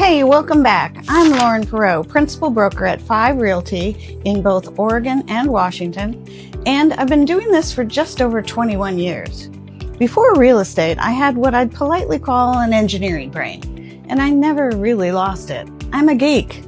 Hey, welcome back. I'm Lauren Perreault, Principal Broker at 5 Realty in both Oregon and Washington, and I've been doing this for just over 21 years. Before real estate, I had what I'd politely call an engineering brain, and I never really lost it. I'm a geek.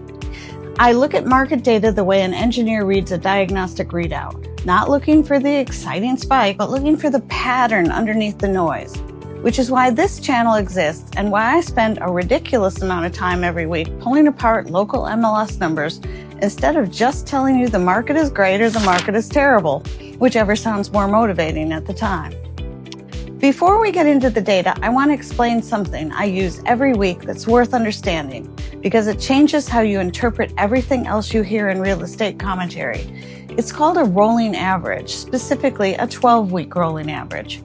I look at market data the way an engineer reads a diagnostic readout, not looking for the exciting spike, but looking for the pattern underneath the noise. Which is why this channel exists and why I spend a ridiculous amount of time every week pulling apart local MLS numbers instead of just telling you the market is great or the market is terrible, whichever sounds more motivating at the time. Before we get into the data, I want to explain something I use every week that's worth understanding because it changes how you interpret everything else you hear in real estate commentary. It's called a rolling average, specifically a 12-week rolling average.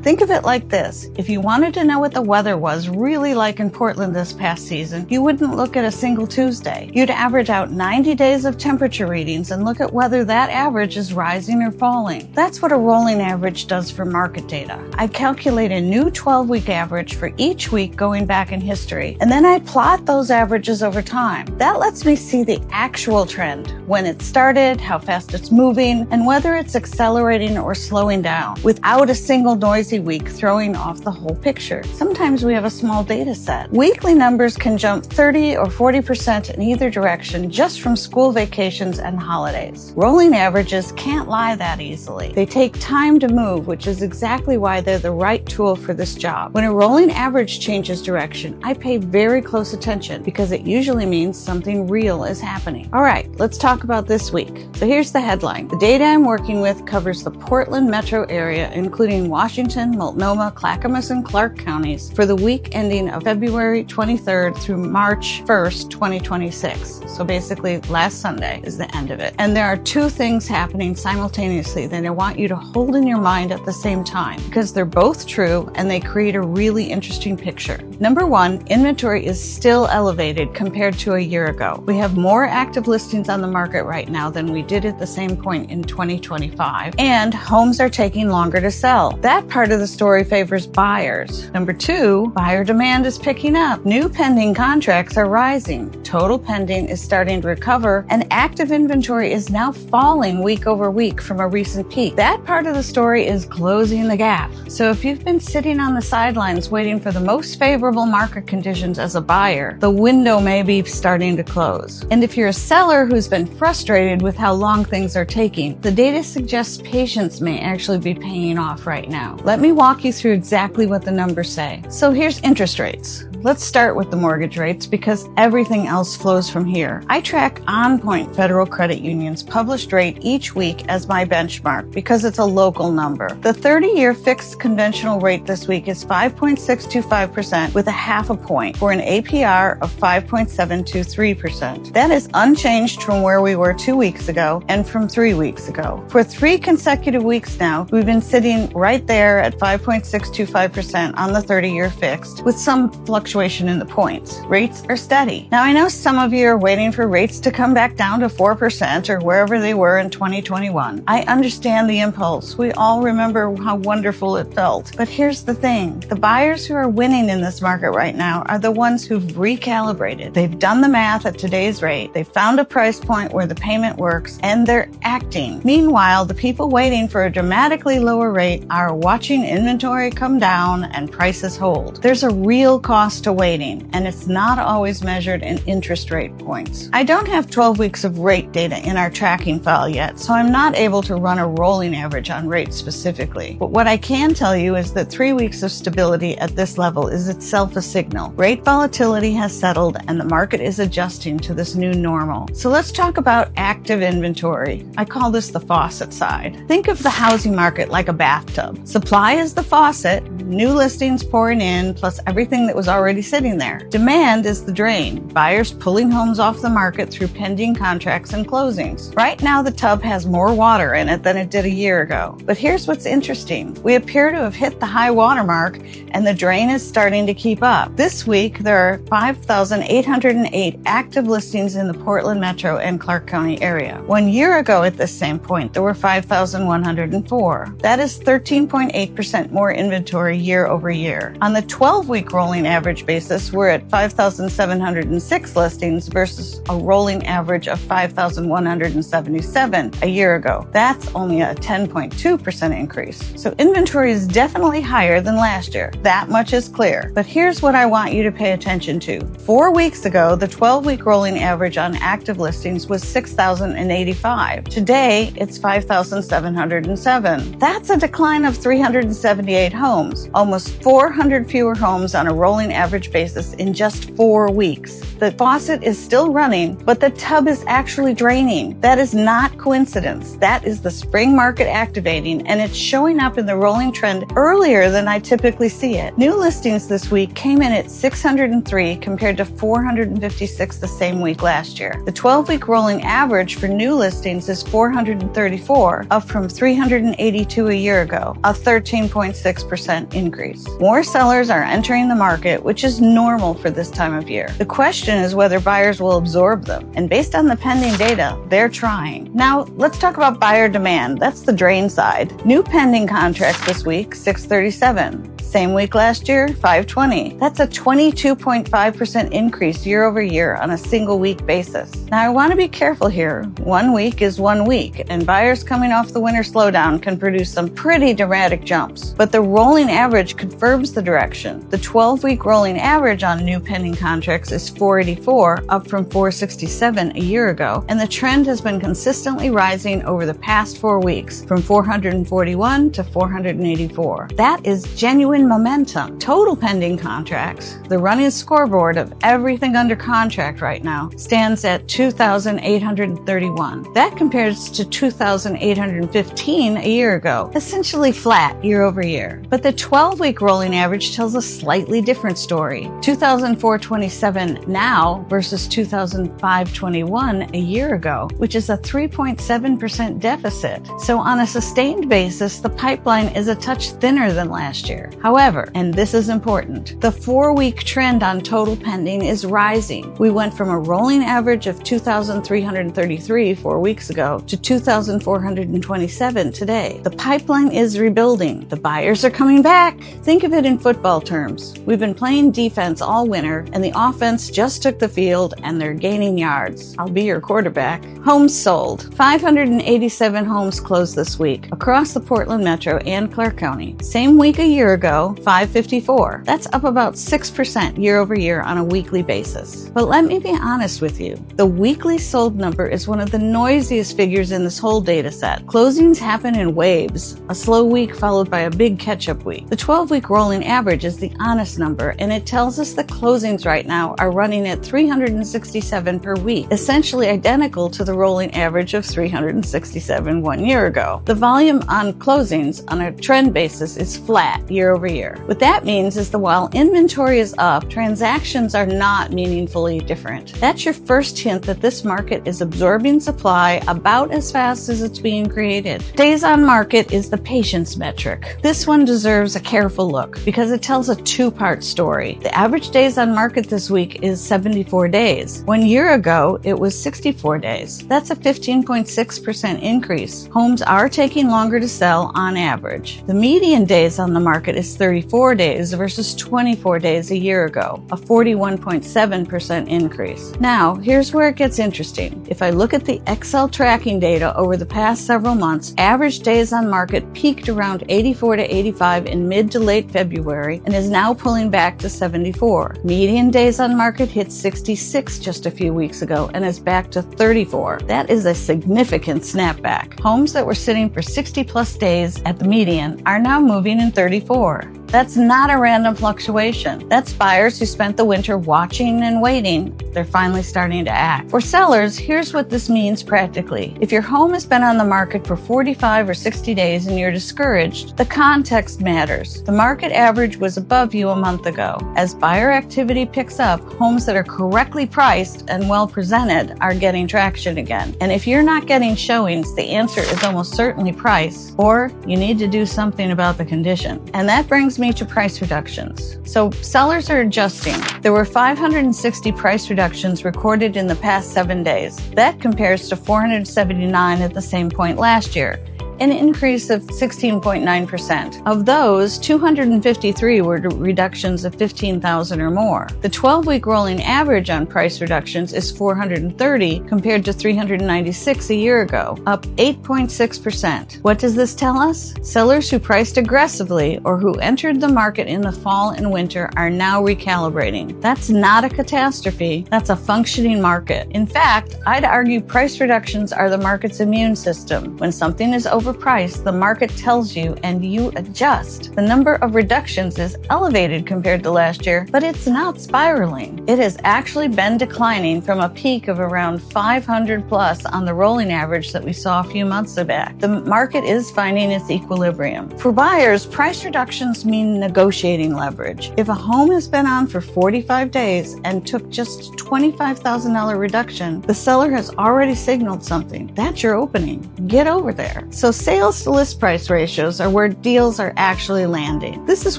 Think of it like this. If you wanted to know what the weather was really like in Portland this past season, you wouldn't look at a single Tuesday. You'd average out 90 days of temperature readings and look at whether that average is rising or falling. That's what a rolling average does for market data. I calculate a new 12-week average for each week going back in history, and then I plot those averages over time. That lets me see the actual trend, when it started, how fast it's moving, and whether it's accelerating or slowing down, without a single noisy week throwing off the whole picture. Sometimes we have a small data set. Weekly numbers can jump 30 or 40% in either direction just from school vacations and holidays. Rolling averages can't lie that easily. They take time to move, which is exactly why they're the right tool for this job. When a rolling average changes direction, I pay very close attention because it usually means something real is happening. All right, let's talk about this week. So here's the headline. The data I'm working with covers the Portland metro area, including Washington, Multnomah, Clackamas, and Clark counties for the week ending of February 23rd through March 1st, 2026. So basically last Sunday is the end of it. And there are two things happening simultaneously that I want you to hold in your mind at the same time because they're both true and they create a really interesting picture. Number one, inventory is still elevated compared to a year ago. We have more active listings on the market right now than we did at the same point in 2025, and homes are taking longer to sell. That part of the story favors buyers. Number two, buyer demand is picking up. New pending contracts are rising. Total pending is starting to recover, and active inventory is now falling week over week from a recent peak. That part of the story is closing the gap. So if you've been sitting on the sidelines waiting for the most favorable market conditions as a buyer, the window may be starting to close. And if you're a seller who's been frustrated with how long things are taking, the data suggests patience may actually be paying off right now. Let me walk you through exactly what the numbers say. So here's interest rates. Let's start with the mortgage rates because everything else flows from here. I track on-point Federal Credit Union's published rate each week as my benchmark because it's a local number. The 30-year fixed conventional rate this week is 5.625% with a half a point for an APR of 5.723%. That is unchanged from where we were 2 weeks ago and from 3 weeks ago. For 3 consecutive weeks now, we've been sitting right there at 5.625% on the 30-year fixed with some fluctuation in the points. Rates are steady. Now, I know some of you are waiting for rates to come back down to 4% or wherever they were in 2021. I understand the impulse. We all remember how wonderful it felt. But here's the thing. The buyers who are winning in this market right now are the ones who've recalibrated. They've done the math at today's rate. They've found a price point where the payment works and they're acting. Meanwhile, the people waiting for a dramatically lower rate are watching inventory come down and prices hold. There's a real cost to waiting, and it's not always measured in interest rate points. I don't have 12 weeks of rate data in our tracking file yet, so I'm not able to run a rolling average on rates specifically. But what I can tell you is that 3 weeks of stability at this level is itself a signal. Rate volatility has settled, and the market is adjusting to this new normal. So let's talk about active inventory. I call this the faucet side. Think of the housing market like a bathtub. Supply is the faucet, new listings pouring in, plus everything that was already sitting there. Demand is the drain, buyers pulling homes off the market through pending contracts and closings. Right now, the tub has more water in it than it did a year ago. But here's what's interesting. We appear to have hit the high water mark, and the drain is starting to keep up. This week, there are 5,808 active listings in the Portland metro and Clark County area. 1 year ago at this same point, there were 5,104. That is 13.8% more inventory year over year. On the 12-week rolling average basis, we're at 5,706 listings versus a rolling average of 5,177 a year ago. That's only a 10.2% increase. So inventory is definitely higher than last year. That much is clear. But here's what I want you to pay attention to. 4 weeks ago, the 12-week rolling average on active listings was 6,085. Today, it's 5,707. That's a decline of 378 homes, almost 400 fewer homes on a rolling average basis in just 4 weeks. The faucet is still running, but the tub is actually draining. That is not coincidence. That is the spring market activating, and it's showing up in the rolling trend earlier than I typically see it. New listings this week came in at 603 compared to 456 the same week last year. The 12-week rolling average for new listings is 434, up from 382 a year ago, a 13.6% increase. More sellers are entering the market, which is normal for this time of year. The question is whether buyers will absorb them, and based on the pending data, they're trying. Now, let's talk about buyer demand. That's the drain side. New pending contracts this week, 637. Same week last year, 520. That's a 22.5% increase year over year on a single week basis. Now, I want to be careful here. 1 week is 1 week, and buyers coming off the winter slowdown can produce some pretty dramatic jumps. But the rolling average confirms the direction. The 12-week rolling average on new pending contracts is 484, up from 467 a year ago, and the trend has been consistently rising over the past 4 weeks, from 441 to 484. That is genuine momentum. Total pending contracts, the running scoreboard of everything under contract right now, stands at 2,831. That compares to 2,815 a year ago, essentially flat year over year. But the 12-week rolling average tells a slightly different story. 2,427 now versus 2,521 a year ago, which is a 3.7% deficit. So on a sustained basis, the pipeline is a touch thinner than last year. However, and this is important, the 4-week trend on total pending is rising. We went from a rolling average of 2,333 4 weeks ago to 2,427 today. The pipeline is rebuilding. The buyers are coming back. Think of it in football terms. We've been playing defense all winter, and the offense just took the field and they're gaining yards. I'll be your quarterback. Homes sold. 587 homes closed this week across the Portland Metro and Clark County. Same week a year ago, 554. That's up about 6% year over year on a weekly basis. But let me be honest with you. The weekly sold number is one of the noisiest figures in this whole data set. Closings happen in waves, a slow week followed by a big catch-up week. The 12-week rolling average is the honest number, and it tells us that closings right now are running at 367 per week, essentially identical to the rolling average of 367 1 year ago. The volume on closings on a trend basis is flat year over year. What that means is that while inventory is up, transactions are not meaningfully different. That's your first hint that this market is absorbing supply about as fast as it's being created. Days on market is the patience metric. This one deserves a careful look because it tells a two-part story. The average days on market this week is 74 days. 1 year ago, it was 64 days. That's a 15.6% increase. Homes are taking longer to sell on average. The median days on the market is 34 days versus 24 days a year ago, a 41.7% increase. Now, here's where it gets interesting. If I look at the Excel tracking data over the past several months, average days on market peaked around 84 to 85 in mid to late February and is now pulling back to 74. Median days on market hit 66 just a few weeks ago and is back to 34. That is a significant snapback. Homes that were sitting for 60 plus days at the median are now moving in 34. That's not a random fluctuation. That's buyers who spent the winter watching and waiting. They're finally starting to act. For sellers, here's what this means practically. If your home has been on the market for 45 or 60 days and you're discouraged, the context matters. The market average was above you a month ago. As buyer activity picks up, homes that are correctly priced and well presented are getting traction again. And if you're not getting showings, the answer is almost certainly price, or you need to do something about the condition. And that brings me to price reductions. So sellers are adjusting. There were 560 price reductions recorded in the past 7 days. That compares to 479 at the same point last year. an increase of 16.9%. Of those, 253 were reductions of $15,000 or more. The 12-week rolling average on price reductions is 430 compared to 396 a year ago, up 8.6%. What does this tell us? Sellers who priced aggressively or who entered the market in the fall and winter are now recalibrating. That's not a catastrophe, that's a functioning market. In fact, I'd argue price reductions are the market's immune system. When something is overpriced, the market tells you and you adjust. The number of reductions is elevated compared to last year, but it's not spiraling. It has actually been declining from a peak of around 500 plus on the rolling average that we saw a few months back. The market is finding its equilibrium. For buyers, price reductions mean negotiating leverage. If a home has been on for 45 days and took just $25,000 reduction, the seller has already signaled something. That's your opening. Get over there. So sales to list price ratios are where deals are actually landing. This is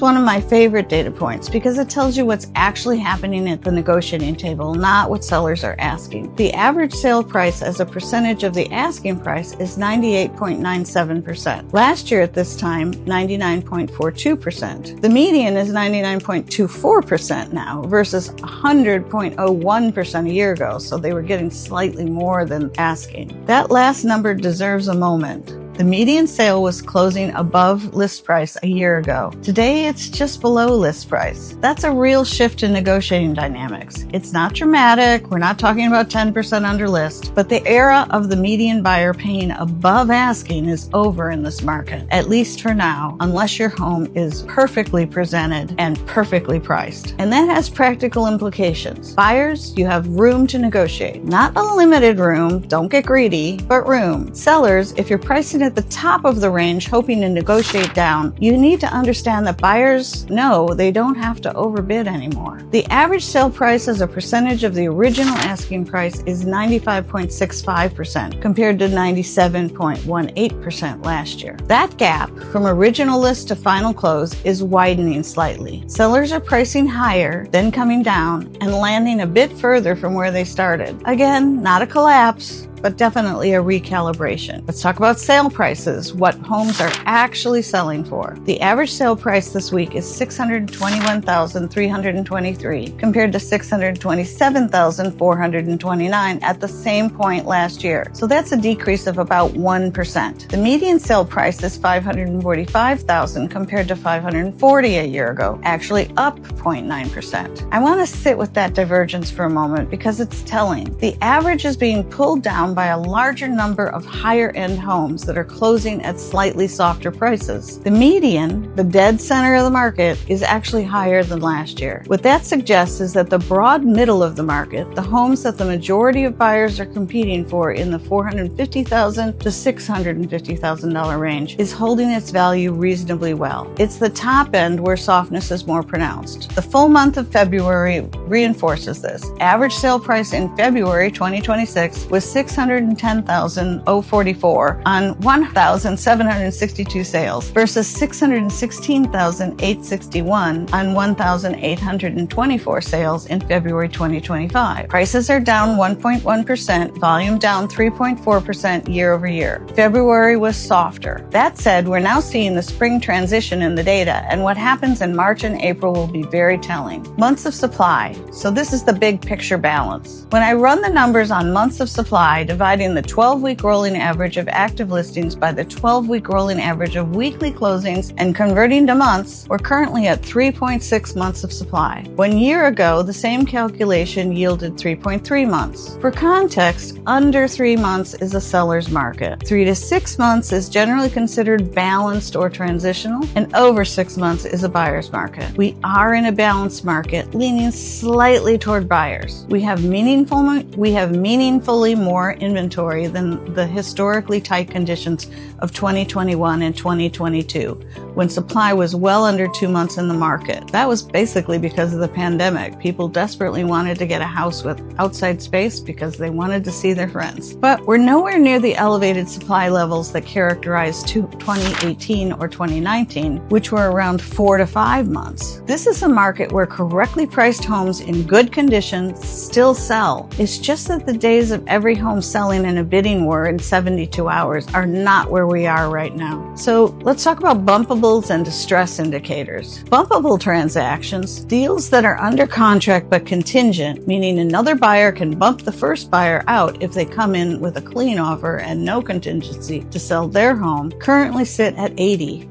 one of my favorite data points because it tells you what's actually happening at the negotiating table, not what sellers are asking. The average sale price as a percentage of the asking price is 98.97%. Last year at this time, 99.42%. The median is 99.24% now versus 100.01% a year ago, so they were getting slightly more than asking. That last number deserves a moment. The median sale was closing above list price a year ago. Today, it's just below list price. That's a real shift in negotiating dynamics. It's not dramatic. We're not talking about 10% under list, but the era of the median buyer paying above asking is over in this market, at least for now, unless your home is perfectly presented and perfectly priced. And that has practical implications. Buyers, you have room to negotiate. Not unlimited room, don't get greedy, but room. Sellers, if you're pricing at the top of the range hoping to negotiate down, you need to understand that buyers know they don't have to overbid anymore. The average sale price as a percentage of the original asking price is 95.65% compared to 97.18% last year. That gap from original list to final close is widening slightly. Sellers are pricing higher, then coming down and landing a bit further from where they started. Again, not a collapse, but definitely a recalibration. Let's talk about sale prices, what homes are actually selling for. The average sale price this week is $621,323 compared to $627,429 at the same point last year. So that's a decrease of about 1%. The median sale price is $545,000 compared to $540,000 a year ago, actually up 0.9%. I want to sit with that divergence for a moment because it's telling. The average is being pulled down by a larger number of higher-end homes that are closing at slightly softer prices. The median, the dead center of the market, is actually higher than last year. What that suggests is that the broad middle of the market, the homes that the majority of buyers are competing for in the $450,000 to $650,000 range, is holding its value reasonably well. It's the top end where softness is more pronounced. The full month of February reinforces this. Average sale price in February 2026 was $610,044 on 1,762 sales versus $616,861 on 1,824 sales in February 2025. Prices are down 1.1%, volume down 3.4% year over year. February was softer. That said, we're now seeing the spring transition in the data, and what happens in March and April will be very telling. Months of supply. So this is the big picture balance. When I run the numbers on months of supply, dividing the 12-week rolling average of active listings by the 12-week rolling average of weekly closings and converting to months, we're currently at 3.6 months of supply. 1 year ago, the same calculation yielded 3.3 months. For context, under 3 months is a seller's market. 3 to 6 months is generally considered balanced or transitional, and over 6 months is a buyer's market. We are in a balanced market, leaning slightly toward buyers. We have meaningfully more inventory than the historically tight conditions of 2021 and 2022, when supply was well under 2 months in the market. That was basically because of the pandemic. People desperately wanted to get a house with outside space because they wanted to see their friends. But we're nowhere near the elevated supply levels that characterized 2018 or 2019, which were around 4 to 5 months. This is a market where correctly priced homes in good condition still sell. It's just that the days of every home selling in a bidding war in 72 hours are not where we are right now. So let's talk about bumpables and distress indicators. Bumpable transactions, deals that are under contract but contingent, meaning another buyer can bump the first buyer out if they come in with a clean offer and no contingency to sell their home, currently sit at 80.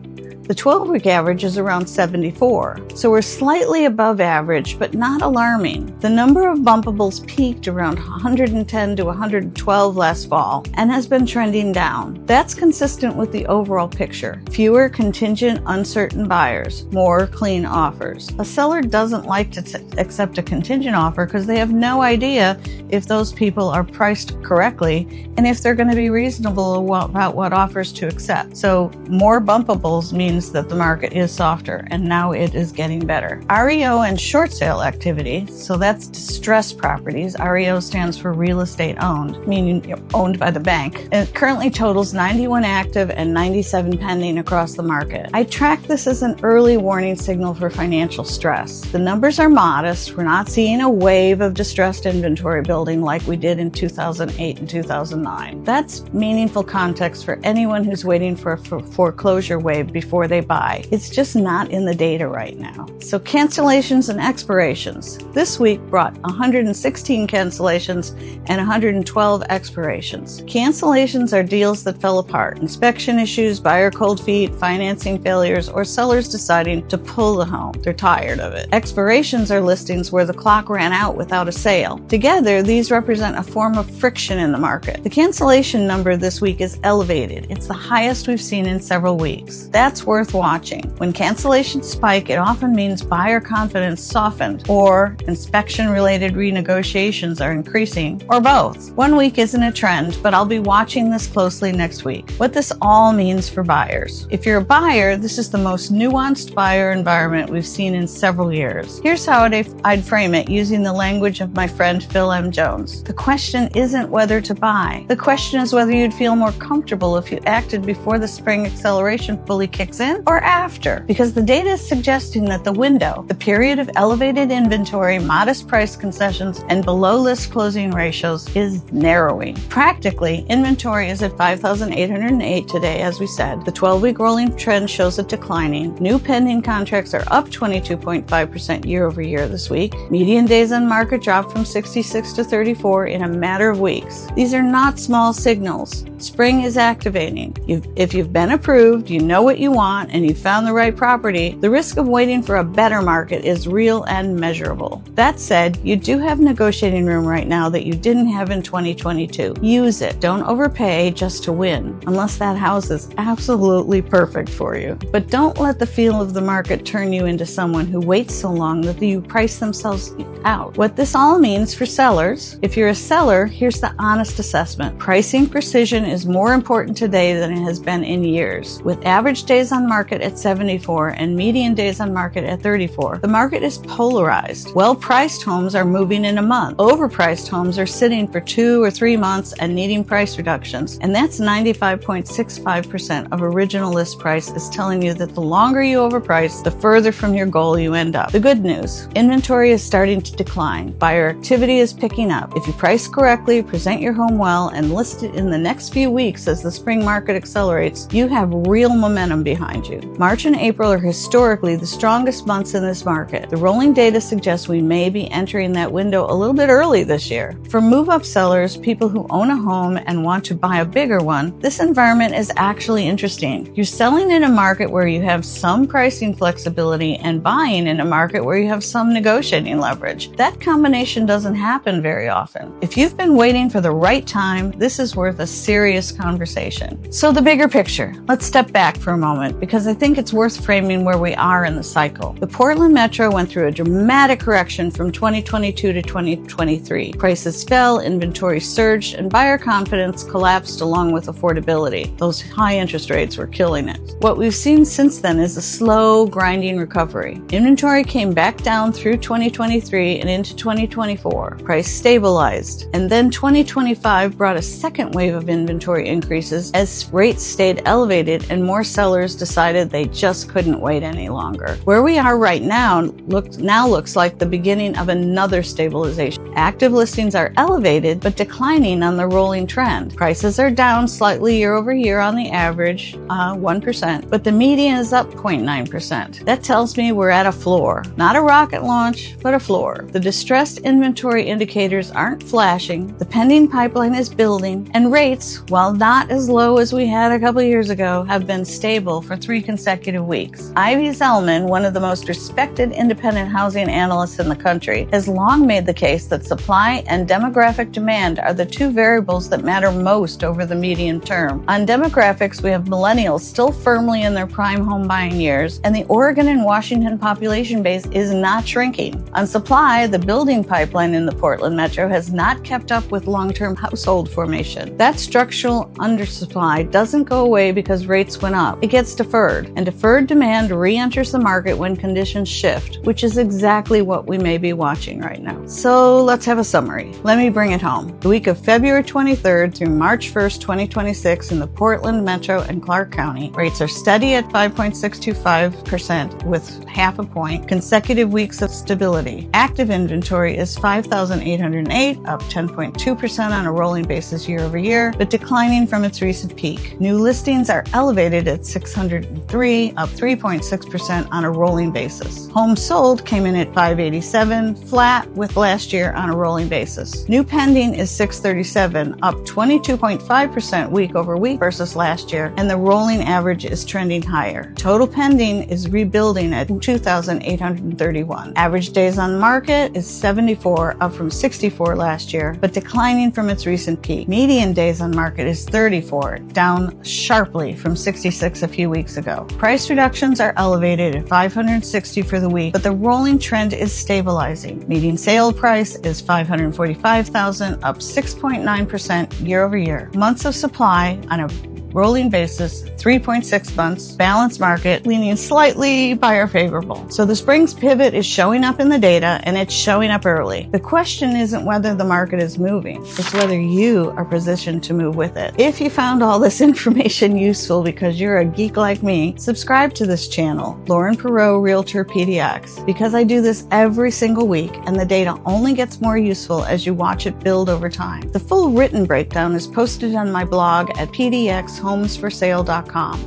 The 12-week average is around 74, so we're slightly above average, but not alarming. The number of bumpables peaked around 110 to 112 last fall and has been trending down. That's consistent with the overall picture. Fewer contingent, uncertain buyers, more clean offers. A seller doesn't like to accept a contingent offer because they have no idea if those people are priced correctly and if they're going to be reasonable about what offers to accept. So more bumpables means that the market is softer, and now it is getting better. REO and short sale activity, so that's distressed properties. REO stands for real estate owned, meaning owned by the bank. It currently totals 91 active and 97 pending across the market. I track this as an early warning signal for financial stress. The numbers are modest. We're not seeing a wave of distressed inventory building like we did in 2008 and 2009. That's meaningful context for anyone who's waiting for a foreclosure wave before they buy. It's just not in the data right now. So cancellations and expirations. This week brought 116 cancellations and 112 expirations. Cancellations are deals that fell apart. Inspection issues, buyer cold feet, financing failures, or sellers deciding to pull the home. They're tired of it. Expirations are listings where the clock ran out without a sale. Together, these represent a form of friction in the market. The cancellation number this week is elevated. It's the highest we've seen in several weeks. That's worth watching. When cancellations spike, it often means buyer confidence softened, or inspection-related renegotiations are increasing, or both. 1 week isn't a trend, but I'll be watching this closely next week. What this all means for buyers. If you're a buyer, this is the most nuanced buyer environment we've seen in several years. Here's how I'd frame it using the language of my friend Phil M. Jones. The question isn't whether to buy. The question is whether you'd feel more comfortable if you acted before the spring acceleration fully kicks in or after, because the data is suggesting that the window, the period of elevated inventory, modest price concessions, and below list closing ratios is narrowing. Practically, inventory is at 5,808 today, as we said. The 12-week rolling trend shows it declining. New pending contracts are up 22.5% year over year this week. Median days on market dropped from 66 to 34 in a matter of weeks. These are not small signals. Spring is activating. If you've been approved, you know what you want, and you found the right property, the risk of waiting for a better market is real and measurable. That said, you do have negotiating room right now that you didn't have in 2022. Use it. Don't overpay just to win, unless that house is absolutely perfect for you. But don't let the feel of the market turn you into someone who waits so long that you price themselves out. What this all means for sellers: if you're a seller, here's the honest assessment. Pricing precision is more important today than it has been in years. With average days on market at 74 and median days on market at 34, the market is polarized. Well-priced homes are moving in a month. Overpriced homes are sitting for 2 or 3 months and needing price reductions. And that's 95.65% of original list price is telling you that the longer you overprice, the further from your goal you end up. The good news: inventory is starting to decline. Buyer activity is picking up. If you price correctly, present your home well, and list it in the next few weeks as the spring market accelerates, you have real momentum behind you. March and April are historically the strongest months in this market. The rolling data suggests we may be entering that window a little bit early this year. For move-up sellers, people who own a home and want to buy a bigger one, this environment is actually interesting. You're selling in a market where you have some pricing flexibility and buying in a market where you have some negotiating leverage. That combination doesn't happen very often. If you've been waiting for the right time, this is worth a serious conversation. So the bigger picture. Let's step back for a moment, because I think it's worth framing where we are in the cycle. The Portland Metro went through a dramatic correction from 2022 to 2023. Prices fell, inventory surged, and buyer confidence collapsed along with affordability. Those high interest rates were killing it. What we've seen since then is a slow, grinding recovery. Inventory came back down through 2023 and into 2024. Price stabilized. And then 2025 brought a second wave of inventory inventory increases as rates stayed elevated and more sellers decided they just couldn't wait any longer. Where we are right now looks like the beginning of another stabilization. Active listings are elevated but declining on the rolling trend. Prices are down slightly year over year on the average, 1%, but the median is up 0.9%. That tells me we're at a floor. Not a rocket launch, but a floor. The distressed inventory indicators aren't flashing, the pending pipeline is building, and rates, while not as low as we had a couple years ago, have been stable for 3 consecutive weeks. Ivy Zellman, one of the most respected independent housing analysts in the country, has long made the case that supply and demographic demand are the 2 variables that matter most over the medium term. On demographics, we have millennials still firmly in their prime home buying years, and the Oregon and Washington population base is not shrinking. On supply, the building pipeline in the Portland metro has not kept up with long-term household formation. That structural undersupply doesn't go away because rates went up. It gets deferred, and deferred demand re-enters the market when conditions shift, which is exactly what we may be watching right now. So let's have a summary. Let me bring it home. The week of February 23rd through March 1st, 2026 in the Portland metro and Clark County, rates are steady at 5.625% with half a point, consecutive weeks of stability. Active inventory is 5,808, up 10.2% on a rolling basis year over year, but declining from its recent peak. New listings are elevated at 603, up 3.6% on a rolling basis. Homes sold came in at 587, flat with last year on a rolling basis. New pending is 637, up 22.5% week over week versus last year, and the rolling average is trending higher. Total pending is rebuilding at 2,831. Average days on market is 74, up from 64 last year, but declining from its recent peak. Median days on market is 34, down sharply from 66 a few weeks ago. Price reductions are elevated at 560 for the week, but the rolling trend is stabilizing. Median sale price is $545,000, up 6.9% year over year. Months of supply on a rolling basis, 3.6 months, balanced market, leaning slightly buyer favorable. So the spring's pivot is showing up in the data, and it's showing up early. The question isn't whether the market is moving, it's whether you are positioned to move with it. If you found all this information useful because you're a geek like me, subscribe to this channel, Lauren Perreault, Realtor PDX, because I do this every single week, and the data only gets more useful as you watch it build over time. The full written breakdown is posted on my blog at pdxhomesforsale.com.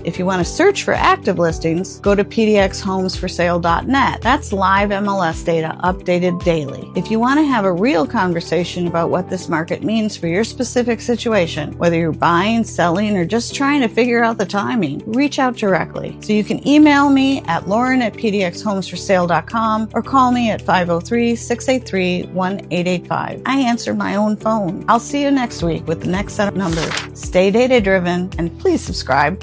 If you want to search for active listings, go to pdxhomesforsale.net. That's live MLS data updated daily. If you want to have a real conversation about what this market means for your specific situation, whether you're buying, selling, or just trying to figure out the timing, reach out directly. So you can email me at lauren@pdxhomesforsale.com or call me at 503-683-1885. I answer my own phone. I'll see you next week with the next set of numbers. Stay data driven and please subscribe.